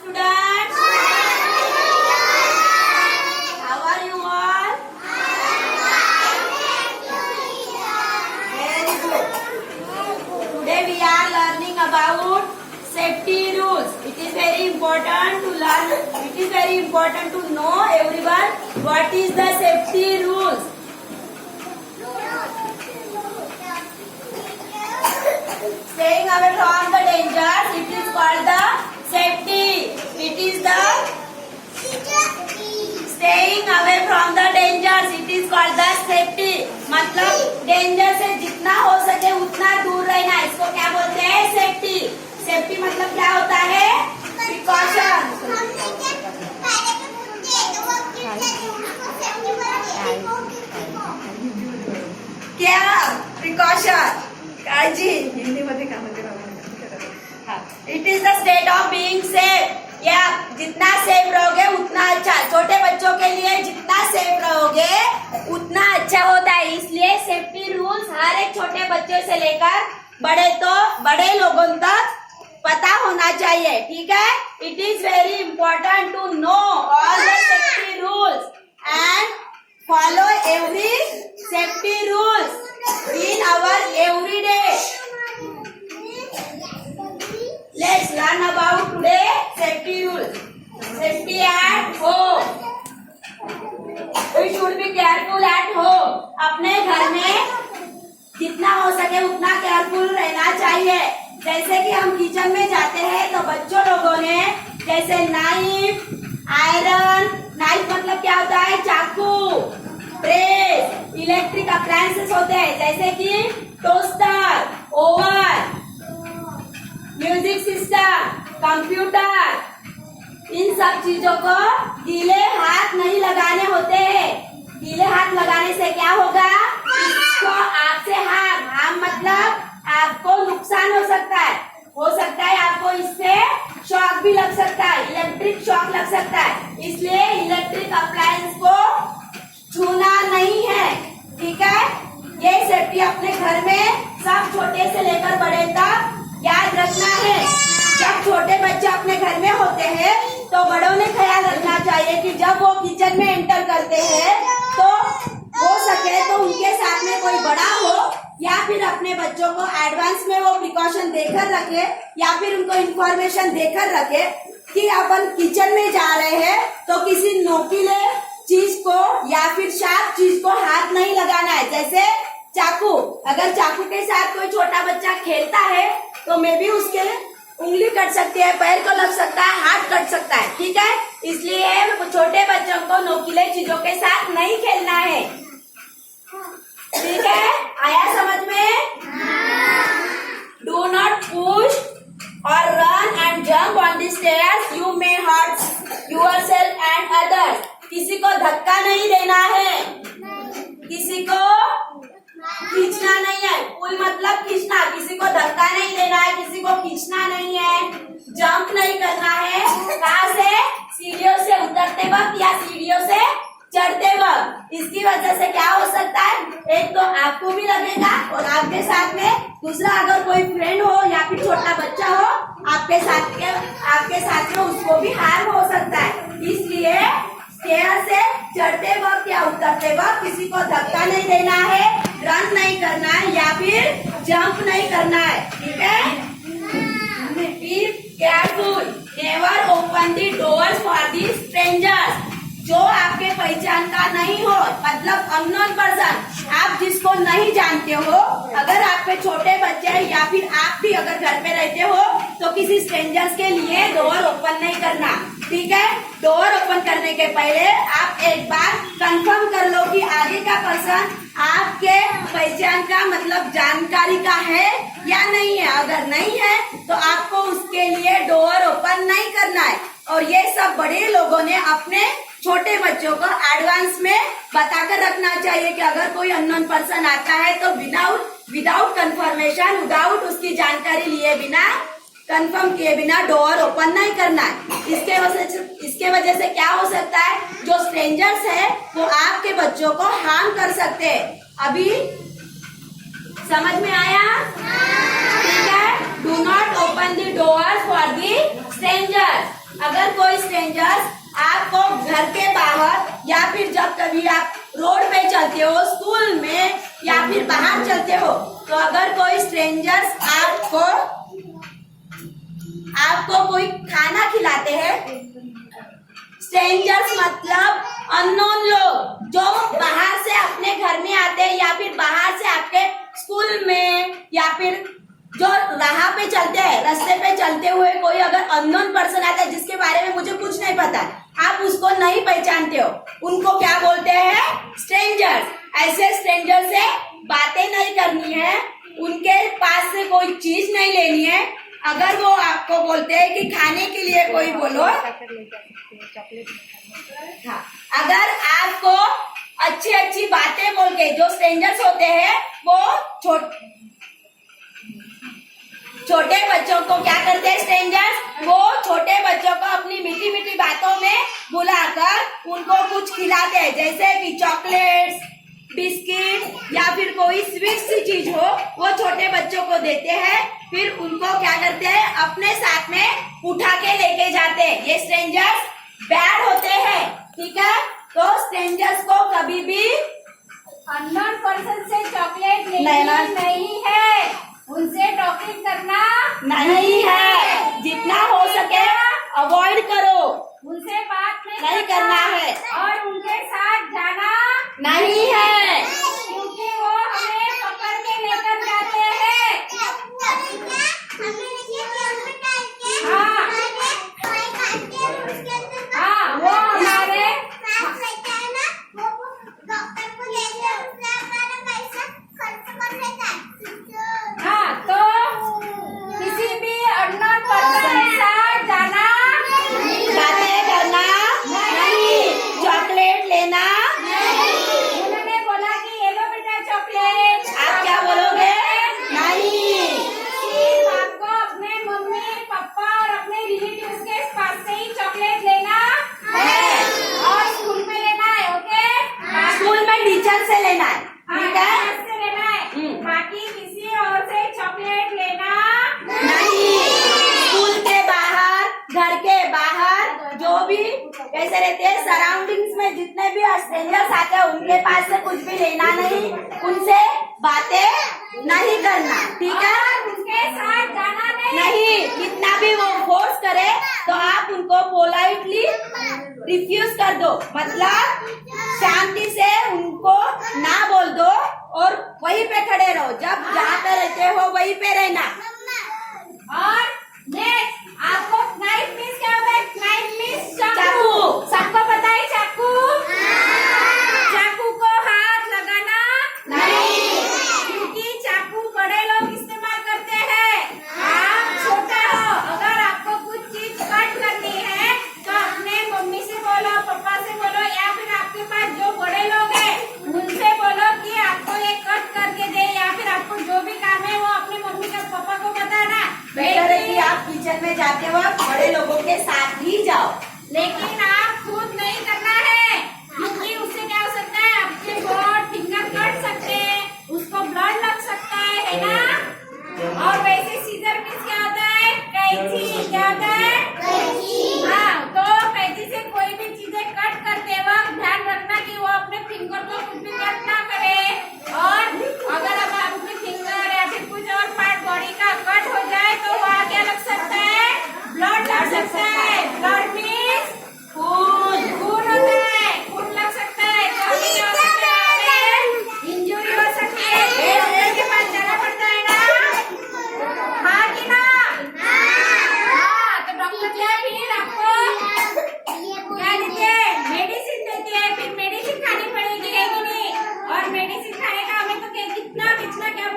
Students, how are you all? Very good. Today we are learning about safety rules. It is very important to learn. It is very important to know everyone what is the safety rules. Staying away from the dangers, it is called the safety. It is the staying away from the dangers. It is called the safety. मतलब danger से जितना हो सके उतना दूर रहना, इसको क्या बोलते हैं? सेफ्टी. सेफ्टी मतलब क्या होता है? प्रिकॉशन. क्या प्रिकॉशन? काळजी हिंदी मध्ये काय म्हणते? It is the state of being safe. या जितना सेफ रहोगे उतना अच्छा. छोटे बच्चों के लिए जितना सेफ रहोगे उतना अच्छा होता है. इसलिए सेफ्टी रूल्स हर एक छोटे बच्चे से लेकर बड़े लोगों तक पता होना चाहिए. ठीक है. It is very important to know all the safety rules and follow every safety rules in our everyday. Let's learn about today safety rules. Safety at home. We should be careful at home. अपने घर में जितना हो सके उतना careful रहना चाहिए. जैसे कि हम किचन में जाते हैं तो बच्चों लोगों ने जैसे नाइफ, आयरन. नाइफ मतलब क्या होता है? चाकू. प्रेस, इलेक्ट्रिक अप्लायंसेस होते हैं जैसे कि toaster, oven, music system, computer. इन सब चीजों को गीले हाथ नहीं लगाने होते हैं. गीले हाथ लगाने से क्या होगा? इसको आपसे हार्म मतलब आपको नुकसान हो सकता है. आपको इससे शॉक भी लग सकता है. इलेक्ट्रिक शॉक लग सकता है. इसलिए इलेक्ट्रिक अप्लायंस को छूना नहीं है. ठीक है. ये सेफ्टी अपने घर में सब छोटे से लेकर बड़े तक याद रखना है. जब छोटे बच्चे अपने घर में होते हैं तो बड़ों ने ख्याल रखना चाहिए कि जब वो किचन में एंटर करते हैं तो हो सके तो उनके साथ में कोई बड़ा हो या फिर अपने बच्चों को एडवांस में वो प्रिकॉशन देकर रखे या फिर उनको इंफॉर्मेशन देकर रखे कि अपन किचन में जा रहे हैं तो किसी नोकीले चीज को या फिर शार्प चीज को हाथ नहीं लगाना है. जैसे चाकू. अगर चाकू के साथ कोई छोटा बच्चा खेलता है तो मे भी उसके उंगली कट सकती है, पैर को लग सकता है, हाथ कट सकता है. ठीक है. इसलिए छोटे बच्चों को नोकीले चीजों के साथ नहीं खेलना है. ठीक है. आया समझ में? Do not push or run and jump on the stairs. You may hurt yourself and others. किसी को धक्का नहीं देना है. किसी को खींचना नहीं है. कोई मतलब खींचना. किसी को धक्का नहीं देना है. किसी को खींचना नहीं है. जंप नहीं करना है. कहाँ से? सीढ़ियों से उतरते वक्त या सीढ़ियों से चढ़ते वक्त. इसकी वजह से क्या हो सकता है? एक तो आपको भी लगेगा और आपके साथ में दूसरा अगर कोई फ्रेंड हो या फिर छोटा बच्चा हो आपके साथ में उसको भी हार्म हो सकता है. इसलिए स्टेयर से चढ़ते वक्त या उतरते वक्त किसी को धक्का नहीं देना है, रन नहीं करना है या फिर जंप नहीं करना है. ठीक है. Be careful. Never open the doors for the strangers. जो आपके पहचान का नहीं हो मतलब अननोन पर्सन, आप जिसको नहीं जानते हो, अगर आप पे छोटे बच्चे हैं या फिर आप भी अगर घर पे रहते हो तो किसी स्ट्रेंजर्स के लिए डोर ओपन नहीं करना. ठीक है. डोर ओपन करने के पहले आप एक बार कंफर्म कर लो कि आगे का पर्सन आपके पहचान का मतलब जानकारी का है या नहीं है. अगर नहीं है तो आपको उसके लिए डोर ओपन नहीं करना है. और ये सब बड़े लोगों ने अपने छोटे बच्चों को एडवांस में बताकर रखना चाहिए कि अगर कोई अननोन पर्सन आता है तो विदाउट कंफर्मेशन, विदाउट उसकी जानकारी लिए बिना, कंफर्म किए बिना डोर ओपन नहीं करना है. इसके वजह से क्या हो सकता है? जो स्ट्रेंजर्स है वो आपके बच्चों को हार्म कर सकते हैं. अभी समझ में आया? ठीक है. Do not open the door for the strangers. अगर कभी आप रोड पे चलते हो, स्कूल में या फिर बाहर चलते हो, तो अगर कोई स्ट्रेंजर्स आपको कोई खाना खिलाते हैं, स्ट्रेंजर्स मतलब अननोन लोग जो बाहर से अपने घर में आते हैं या फिर बाहर से आपके स्कूल में या फिर जो राह पे चलते हैं, रास्ते पे चलते हुए कोई अगर अननोन पर्सन आता है जिसके बारे में मुझे कुछ नहीं पता, आप उसको नहीं पहचानते हो, उनको क्या बोलते हैं? स्ट्रेंजर्स। ऐसे स्ट्रेंजर से बातें नहीं करनी है, उनके पास से कोई चीज नहीं लेनी है। अगर वो आपको बोलते हैं कि खाने के लिए कोई बोलो, हाँ, अगर आपको अच्छी अच्छी बातें बोल के, जो स्ट्रेंजर्स होते हैं वो छोटे बच्चों को क्या करते हैं स्ट्रेंजर्स? वो छोटे बच्चों को अपनी मीठी मीठी बातों में बुलाकर उनको कुछ खिलाते हैं, जैसे कि चॉकलेट्स, बिस्किट या फिर कोई स्वीट सी चीज हो, वो छोटे बच्चों को देते हैं। फिर उनको क्या करते हैं? अपने साथ में उठा के लेके जाते हैं। ये स्ट्रेंजर्स बैड होते हैं, ठीक है? तो स्ट्रेंजर्स को कभी भी अननोन पर्सन से चॉकलेट लेनी नहीं है, उनसे टॉकिंग करना नहीं है, जितना हो सके अवॉइड करो, उनसे बात नहीं करना है और उनके साथ जाना नहीं है, क्योंकि वो हमें पकड़ के लेकर जाते हैं। हाँ, हाँ, वो हमारे हाँ, तो किसी भी अननोन पर्सन के साथ जाना, बातें करना नहीं, चॉकलेट लेना। उन्होंने बोला कि ये लो बेटा चॉकलेट, आप क्या बोलोगे? नहीं। सिर्फ आपको अपने मम्मी पापा और अपने रिलेटिव्स के पास से ही चॉकलेट लेना है और स्कूल में लेना है, ओके? स्कूल में टीचर से लेना है, ठीक है? हाँ, से लेना है, बाकी किसी और से चॉकलेट लेना नहीं। स्कूल के बाहर, घर के बाहर जो भी कैसे रहते हैं, सराउंडिंग्स में जितने भी स्ट्रेंजर्स आते हैं उनके पास से कुछ भी लेना नहीं, उनसे बातें नहीं करना, ठीक है? उनके साथ जाना नहीं, कितना भी वो फोर्स करे तो आप उनको पोलाइटली रिफ्यूज कर दो, मतलब शांति से उनको ना बोल दो और वहीं पे खड़े रहो, जब जहाँ पे रहते हो वहीं पे रहना। और नेक्स्ट आपको नाइफ मीन्स क्या होता है? नाइफ मीन्स चाकू। सबको पता है चाकू? चाकू को हाथ लगाना नहीं, क्योंकि चाकू बड़े लोग इस्तेमाल करते हैं, आप छोटे हो। अगर आपको कुछ चीज कट करनी है तो अपने मम्मी से बोलो, पापा से बोलो या फिर आपके पास जो बड़े लोग हैं उनसे बोलो कि आपको ये कट करके दे, या फिर आपको जो भी काम है वो अपने मम्मी का पापा को बताना। बेटर है कि आप किचन में जाते वक्त बड़े लोगों के साथ ही जाओ, लेकिन आप खुद नहीं करना है, क्योंकि उससे क्या हो सकता है? आपके बोर्ड फिंगर कट सकते हैं, उसको ब्लड लग सकता है ना? और वैसे सीजर मीन्स क्या होता है? कैंची। क्या होता है? हाँ, तो कैंची से कोई भी चीजें कट करते वक्त ध्यान रखना कि वो अपने फिंगर को कुछ भी कट ना करे। और अगर अब अपने फिंगर या फिर कुछ और पार्ट बॉडी का कट हो जाए तो वहाँ क्या लग सकता है? ब्लड लग सकता है। ब्लड मीन्स खून होता है, खून लग सकता है, तो अभी क्या हो सकता है? इंजरी हो सकती है, डॉक्टर के पास जाना पड़ता है ना? हाँ कि ना? हाँ, तो डॉक्टर क्या फिर आपको क्या देते हैं? मेडिसिन देते हैं, फिर मेडिसिन खानी पड़ेगी, है कि नहीं? और मेडिसिन खाने का हमें तो कितना क्या